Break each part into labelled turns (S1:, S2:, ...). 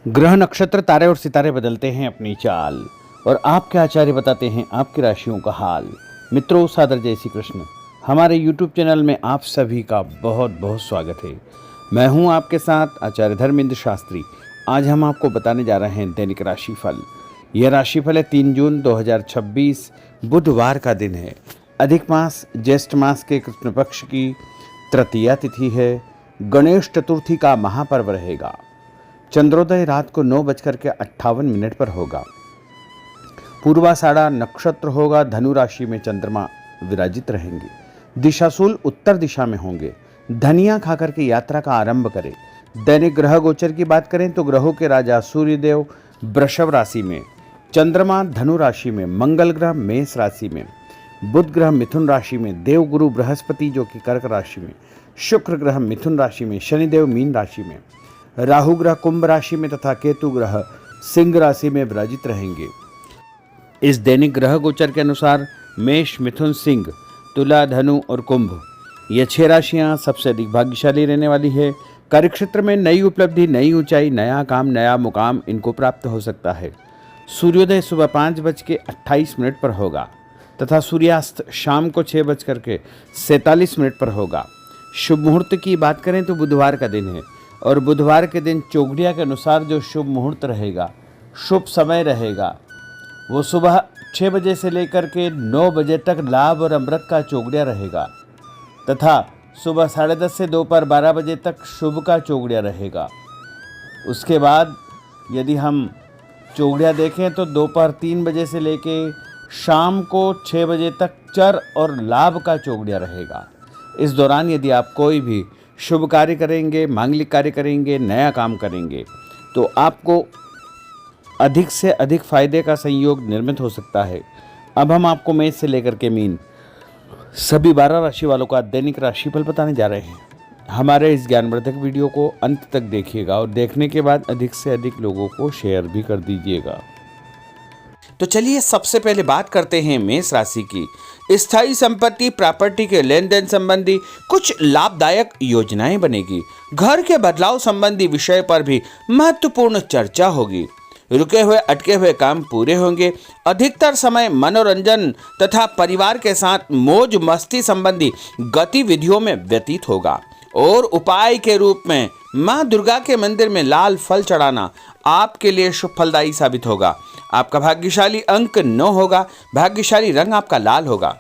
S1: ग्रह नक्षत्र तारे और सितारे बदलते हैं अपनी चाल और आपके आचार्य बताते हैं आपकी राशियों का हाल। मित्रों, सादर जय श्री कृष्ण। हमारे YouTube चैनल में आप सभी का बहुत बहुत स्वागत है। मैं हूं आपके साथ आचार्य धर्मेंद्र शास्त्री। आज हम आपको बताने जा रहे हैं दैनिक राशिफल। यह राशिफल है 3 जून 2026 बुधवार का दिन है। अधिक मास ज्येष्ठ मास के कृष्ण पक्ष की तृतीया तिथि है। गणेश चतुर्थी का महापर्व रहेगा। चंद्रोदय रात को 9:58 पर होगा। पूर्वाषाढ़ा नक्षत्र होगा। धनु राशि में चंद्रमा विराजित रहेंगे। दिशाशूल उत्तर दिशा में होंगे। धनिया खाकर के यात्रा का आरंभ करें। दैनिक ग्रह गोचर की बात करें तो ग्रहों के राजा सूर्यदेव वृषभ राशि में, चंद्रमा धनु राशि में, मंगल ग्रह मेष राशि में, बुध ग्रह मिथुन राशि में, देवगुरु बृहस्पति जो कि कर्क राशि में, शुक्र ग्रह मिथुन राशि में, शनिदेव मीन राशि में, राहु ग्रह कुंभ राशि में तथा केतु ग्रह सिंह राशि में विराजित रहेंगे। इस दैनिक ग्रह गोचर के अनुसार मेष, मिथुन, सिंह, तुला, धनु और कुंभ ये 6 राशियां सबसे अधिक भाग्यशाली रहने वाली है। कार्यक्षेत्र में नई उपलब्धि, नई ऊंचाई, नया काम, नया मुकाम इनको प्राप्त हो सकता है। सूर्योदय सुबह 5:28 पर होगा तथा सूर्यास्त शाम को 6:47 पर होगा। शुभ मुहूर्त की बात करें तो बुधवार का दिन है और बुधवार के दिन चौघड़िया के अनुसार जो शुभ मुहूर्त रहेगा, शुभ समय रहेगा, वो सुबह 6 बजे से लेकर के 9 बजे तक लाभ और अमृत का चौघड़िया रहेगा तथा सुबह 10:30 से दोपहर 12 बजे तक शुभ का चौघड़िया रहेगा। उसके बाद यदि हम चौघड़िया देखें तो दोपहर 3 बजे से लेके शाम को 6 बजे तक चर और लाभ का चौघड़िया रहेगा। इस दौरान यदि आप कोई भी शुभ कार्य करेंगे, मांगलिक कार्य करेंगे, नया काम करेंगे तो आपको अधिक से अधिक फायदे का संयोग निर्मित हो सकता है। अब हम आपको मेष से लेकर के मीन सभी 12 राशि वालों का दैनिक राशिफल बताने जा रहे हैं। हमारे इस ज्ञानवर्धक वीडियो को अंत तक देखिएगा और देखने के बाद अधिक से अधिक लोगों को शेयर भी कर दीजिएगा।
S2: तो चलिए सबसे पहले बात करते हैं मेष राशि की। स्थायी संपत्ति, प्रॉपर्टी के लेन देन संबंधी कुछ लाभदायक योजनाएं बनेगी। घर के बदलाव संबंधी विषय पर भी महत्वपूर्ण चर्चा होगी। रुके हुए अटके हुए काम पूरे होंगे। अधिकतर समय मनोरंजन तथा परिवार के साथ मौज मस्ती संबंधी गतिविधियों में व्यतीत होगा और उपाय के रूप में मां दुर्गा के मंदिर में लाल फल चढ़ाना आपके लिए शुभ फलदायी साबित होगा। आपका भाग्यशाली अंक 9 होगा। भाग्यशाली रंग आपका लाल होगा।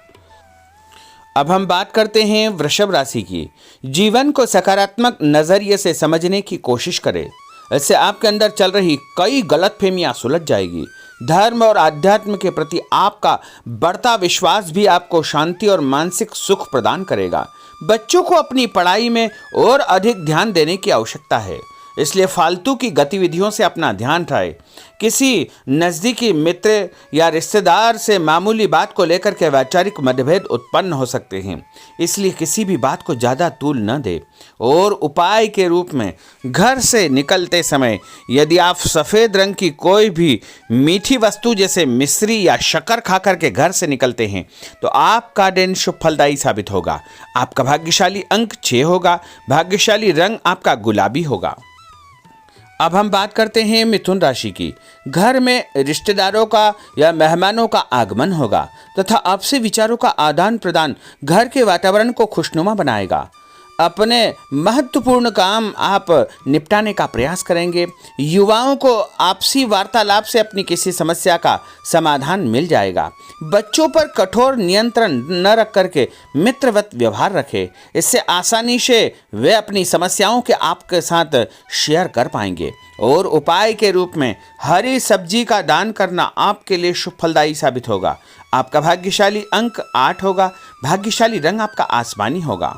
S2: अब हम बात करते हैं वृषभ राशि की। जीवन को सकारात्मक नजरिए से समझने की कोशिश करें। इससे आपके अंदर चल रही कई गलतफहमियां सुलझ जाएगी। धर्म और आध्यात्म के प्रति आपका बढ़ता विश्वास भी आपको शांति और मानसिक सुख प्रदान करेगा। बच्चों को अपनी पढ़ाई में और अधिक ध्यान देने की आवश्यकता है, इसलिए फालतू की गतिविधियों से अपना ध्यान हटाएं। किसी नज़दीकी मित्र या रिश्तेदार से मामूली बात को लेकर के वैचारिक मतभेद उत्पन्न हो सकते हैं, इसलिए किसी भी बात को ज़्यादा तूल न दें। और उपाय के रूप में घर से निकलते समय यदि आप सफ़ेद रंग की कोई भी मीठी वस्तु जैसे मिश्री या शक्कर खाकर के घर से निकलते हैं तो आपका दिन शुभ फलदायी साबित होगा। आपका भाग्यशाली अंक 6 होगा। भाग्यशाली रंग आपका गुलाबी होगा। अब हम बात करते हैं मिथुन राशि की। घर में रिश्तेदारों का या मेहमानों का आगमन होगा तथा आपसी विचारों का आदान प्रदान घर के वातावरण को खुशनुमा बनाएगा। अपने महत्वपूर्ण काम आप निपटाने का प्रयास करेंगे। युवाओं को आपसी वार्तालाप से अपनी किसी समस्या का समाधान मिल जाएगा। बच्चों पर कठोर नियंत्रण न रख करके मित्रवत व्यवहार रखें। इससे आसानी से वे अपनी समस्याओं के आपके साथ शेयर कर पाएंगे। और उपाय के रूप में हरी सब्जी का दान करना आपके लिए शुभ फलदायी साबित होगा। आपका भाग्यशाली अंक 8 होगा। भाग्यशाली रंग आपका आसमानी होगा।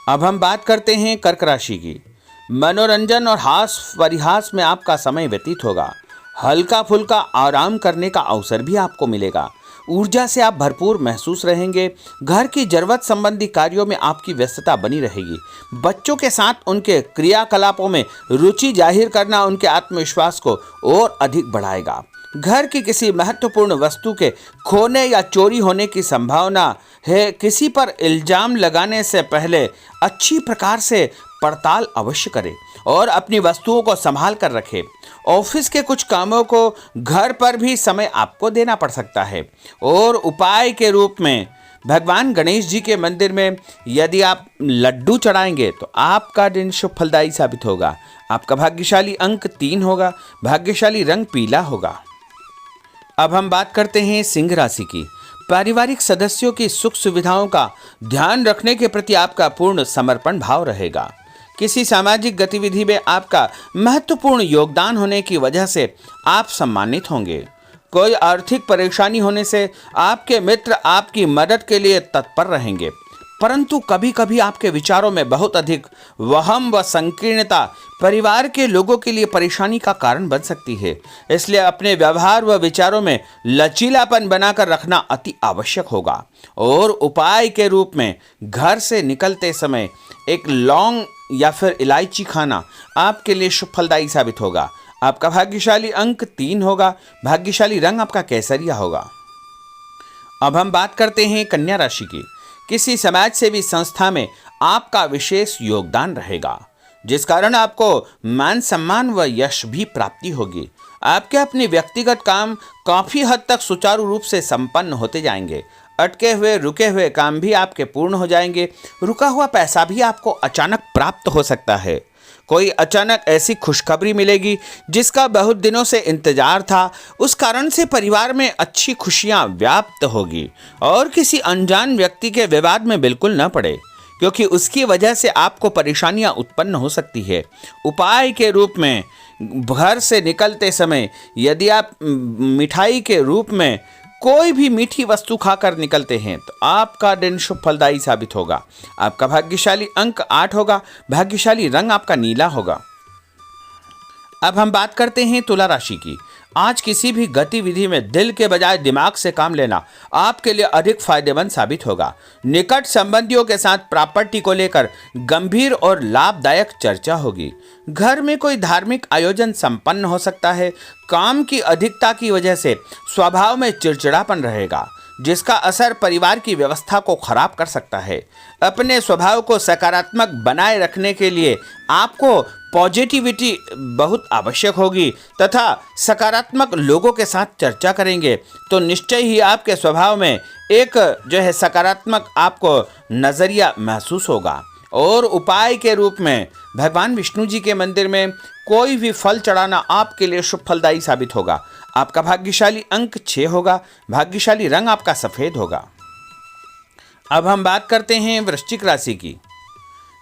S2: अब हम बात करते हैं कर्क राशि की। मनोरंजन और हास परिहास में आपका समय व्यतीत होगा। हल्का फुल्का आराम करने का अवसर भी आपको मिलेगा। ऊर्जा से आप भरपूर महसूस रहेंगे। घर की जरूरत संबंधी कार्यों में आपकी व्यस्तता बनी रहेगी। बच्चों के साथ उनके क्रियाकलापों में रुचि जाहिर करना उनके आत्मविश्वास को और अधिक बढ़ाएगा। घर की किसी महत्वपूर्ण वस्तु के खोने या चोरी होने की संभावना है। किसी पर इल्जाम लगाने से पहले अच्छी प्रकार से पड़ताल अवश्य करें और अपनी वस्तुओं को संभाल कर रखें। ऑफिस के कुछ कामों को घर पर भी समय आपको देना पड़ सकता है। और उपाय के रूप में भगवान गणेश जी के मंदिर में यदि आप लड्डू चढ़ाएंगे तो आपका दिन शुभ फलदायी साबित होगा। आपका भाग्यशाली अंक 3 होगा। भाग्यशाली रंग पीला होगा। अब हम बात करते हैं सिंह राशि की। पारिवारिक सदस्यों की सुख सुविधाओं का ध्यान रखने के प्रति आपका पूर्ण समर्पण भाव रहेगा। किसी सामाजिक गतिविधि में आपका महत्वपूर्ण योगदान होने की वजह से आप सम्मानित होंगे। कोई आर्थिक परेशानी होने से आपके मित्र आपकी मदद के लिए तत्पर रहेंगे, परंतु कभी कभी आपके विचारों में बहुत अधिक वहम व संकीर्णता परिवार के लोगों के लिए परेशानी का कारण बन सकती है। इसलिए अपने व्यवहार व विचारों में लचीलापन बनाकर रखना अति आवश्यक होगा। और उपाय के रूप में घर से निकलते समय एक लौंग या फिर इलायची खाना आपके लिए शुभ फलदायी साबित होगा। आपका भाग्यशाली अंक 3 होगा। भाग्यशाली रंग आपका केसरिया होगा। अब हम बात करते हैं कन्या राशि की। किसी समाज सेवी संस्था में आपका विशेष योगदान रहेगा, जिस कारण आपको मान सम्मान व यश भी प्राप्ति होगी। आपके अपने व्यक्तिगत काम काफी हद तक सुचारू रूप से संपन्न होते जाएंगे। अटके हुए रुके हुए काम भी आपके पूर्ण हो जाएंगे। रुका हुआ पैसा भी आपको अचानक प्राप्त हो सकता है। कोई अचानक ऐसी खुशखबरी मिलेगी जिसका बहुत दिनों से इंतजार था। उस कारण से परिवार में अच्छी खुशियां व्याप्त होगी। और किसी अनजान व्यक्ति के विवाद में बिल्कुल न पड़े, क्योंकि उसकी वजह से आपको परेशानियां उत्पन्न हो सकती है। उपाय के रूप में घर से निकलते समय यदि आप मिठाई के रूप में कोई भी मीठी वस्तु खाकर निकलते हैं तो आपका दिन शुभ फलदायी साबित होगा। आपका भाग्यशाली अंक 8 होगा। भाग्यशाली रंग आपका नीला होगा। अब हम बात करते हैं तुला राशि की। आज किसी भी गतिविधि में दिल के बजाय दिमाग से काम लेना आपके लिए अधिक फायदेमंद साबित होगा। निकट संबंधियों के साथ प्रॉपर्टी को लेकर गंभीर और लाभदायक चर्चा होगी। घर में कोई धार्मिक आयोजन संपन्न हो सकता है। काम की अधिकता की वजह से स्वभाव में चिड़चिड़ापन रहेगा, जिसका असर परिवार की व्यवस्था को खराब कर सकता है। अपने स्वभाव को सकारात्मक बनाए रखने के लिए आपको पॉजिटिविटी बहुत आवश्यक होगी तथा सकारात्मक लोगों के साथ चर्चा करेंगे तो निश्चय ही आपके स्वभाव में एक सकारात्मक आपको नज़रिया महसूस होगा। और उपाय के रूप में भगवान विष्णु जी के मंदिर में कोई भी फल चढ़ाना आपके लिए शुभ फलदायी साबित होगा। आपका भाग्यशाली अंक 6 होगा। भाग्यशाली रंग आपका सफेद होगा। अब हम बात करते हैं वृश्चिक राशि की।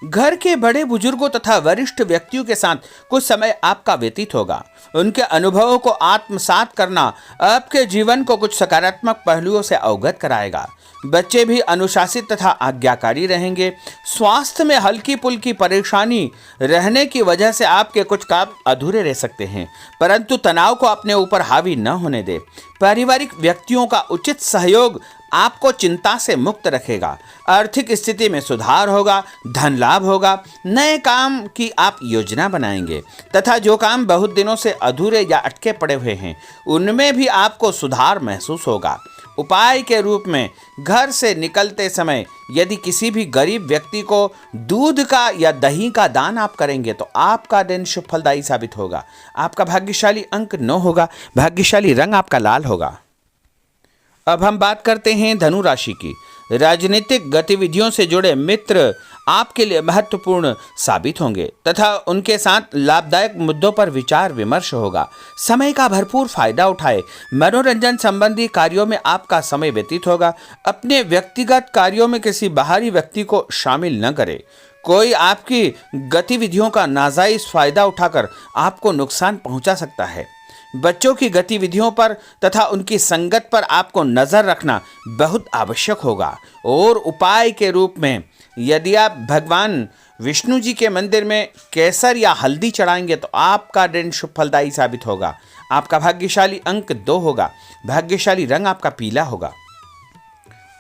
S2: घर के बड़े बुजुर्गों तथा वरिष्ठ व्यक्तियों के साथ कुछ समय आपका व्यतीत होगा। उनके अनुभवों को आत्मसात करना आपके जीवन को कुछ सकारात्मक पहलुओं से अवगत कराएगा। बच्चे भी अनुशासित तथा आज्ञाकारी रहेंगे। स्वास्थ्य में हल्की पुल्की परेशानी रहने की वजह से आपके कुछ काम अधूरे रह सकते हैं, परंतु तनाव को अपने ऊपर हावी न होने दे। पारिवारिक व्यक्तियों का उचित सहयोग आपको चिंता से मुक्त रखेगा। आर्थिक स्थिति में सुधार होगा। धन लाभ होगा। नए काम की आप योजना बनाएंगे तथा जो काम बहुत दिनों से अधूरे या अटके पड़े हुए हैं उनमें भी आपको सुधार महसूस होगा। उपाय के रूप में घर से निकलते समय यदि किसी भी गरीब व्यक्ति को दूध का या दही का दान आप करेंगे तो आपका दिन शुभ फलदायी साबित होगा। आपका भाग्यशाली अंक 9 होगा। भाग्यशाली रंग आपका लाल होगा। अब हम बात करते हैं धनु राशि की। राजनीतिक गतिविधियों से जुड़े मित्र आपके लिए महत्वपूर्ण साबित होंगे तथा उनके साथ लाभदायक मुद्दों पर विचार विमर्श होगा। समय का भरपूर फायदा उठाए। मनोरंजन संबंधी कार्यों में आपका समय व्यतीत होगा। अपने व्यक्तिगत कार्यों में किसी बाहरी व्यक्ति को शामिल न करें। कोई आपकी गतिविधियों का नाजायज फायदा उठाकर आपको नुकसान पहुंचा सकता है। बच्चों की गतिविधियों पर तथा उनकी संगत पर आपको नजर रखना बहुत आवश्यक होगा। और उपाय के रूप में यदि आप भगवान विष्णु जी के मंदिर में केसर या हल्दी चढ़ाएंगे तो आपका दिन शुभ फलदायी साबित होगा। आपका भाग्यशाली अंक 2 होगा। भाग्यशाली रंग आपका पीला होगा।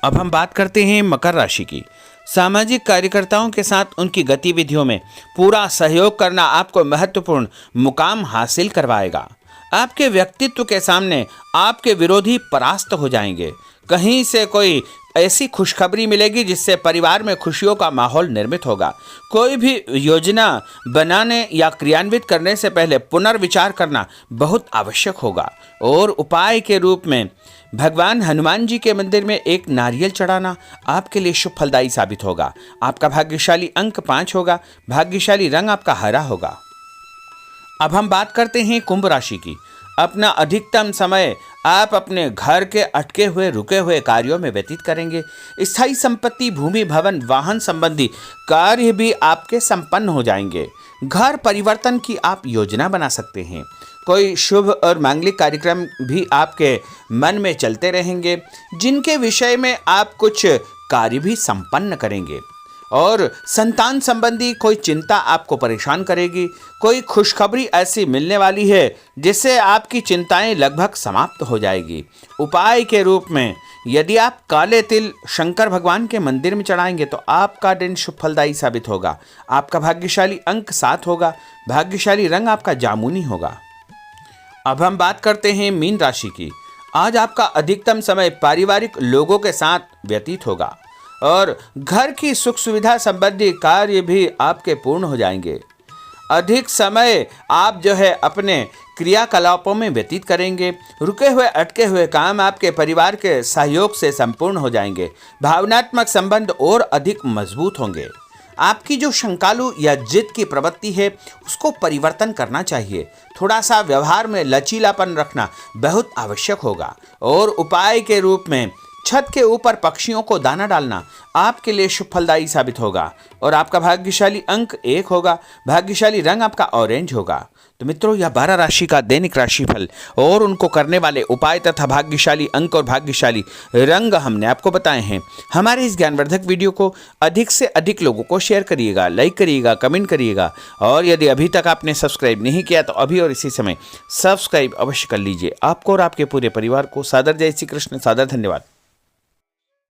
S2: अब हम बात करते हैं मकर राशि की। सामाजिक कार्यकर्ताओं के साथ उनकी गतिविधियों में पूरा सहयोग करना आपको महत्वपूर्ण मुकाम हासिल करवाएगा। आपके व्यक्तित्व के सामने आपके विरोधी परास्त हो जाएंगे। कहीं से कोई ऐसी खुशखबरी मिलेगी जिससे परिवार में खुशियों का माहौल निर्मित होगा। कोई भी योजना बनाने या क्रियान्वित करने से पहले पुनर्विचार करना बहुत आवश्यक होगा। और उपाय के रूप में भगवान हनुमान जी के मंदिर में एक नारियल चढ़ाना आपके लिए शुभ फलदायी साबित होगा। आपका भाग्यशाली अंक 5 होगा। भाग्यशाली रंग आपका हरा होगा। अब हम बात करते हैं कुंभ राशि की। अपना अधिकतम समय आप अपने घर के अटके हुए रुके हुए कार्यों में व्यतीत करेंगे। स्थायी संपत्ति, भूमि, भवन, वाहन संबंधी कार्य भी आपके संपन्न हो जाएंगे। घर परिवर्तन की आप योजना बना सकते हैं। कोई शुभ और मांगलिक कार्यक्रम भी आपके मन में चलते रहेंगे, जिनके विषय में आप कुछ कार्य भी संपन्न करेंगे। और संतान संबंधी कोई चिंता आपको परेशान करेगी। कोई खुशखबरी ऐसी मिलने वाली है जिससे आपकी चिंताएं लगभग समाप्त हो जाएगी। उपाय के रूप में यदि आप काले तिल शंकर भगवान के मंदिर में चढ़ाएंगे तो आपका दिन शुभ फलदायी साबित होगा। आपका भाग्यशाली अंक 7 होगा। भाग्यशाली रंग आपका जामुनी होगा। अब हम बात करते हैं मीन राशि की। आज आपका अधिकतम समय पारिवारिक लोगों के साथ व्यतीत होगा और घर की सुख सुविधा संबंधी कार्य भी आपके पूर्ण हो जाएंगे। अधिक समय आप अपने क्रियाकलापों में व्यतीत करेंगे। रुके हुए अटके हुए काम आपके परिवार के सहयोग से संपूर्ण हो जाएंगे। भावनात्मक संबंध और अधिक मजबूत होंगे। आपकी जो शंकालु या जिद की प्रवृत्ति है उसको परिवर्तन करना चाहिए। थोड़ा सा व्यवहार में लचीलापन रखना बहुत आवश्यक होगा। और उपाय के रूप में छत के ऊपर पक्षियों को दाना डालना आपके लिए शुभ फलदायी साबित होगा। और आपका भाग्यशाली अंक 1 होगा। भाग्यशाली रंग आपका ऑरेंज होगा। तो मित्रों, यह 12 राशि का दैनिक राशिफल और उनको करने वाले उपाय तथा भाग्यशाली अंक और भाग्यशाली रंग हमने आपको बताए हैं। हमारे इस ज्ञानवर्धक वीडियो को अधिक से अधिक लोगों को शेयर करिएगा, लाइक करिएगा, कमेंट करिएगा। और यदि अभी तक आपने सब्सक्राइब नहीं किया तो अभी और इसी समय सब्सक्राइब अवश्य कर लीजिए। आपको और आपके पूरे परिवार को सादर जय श्री कृष्ण, सादर धन्यवाद।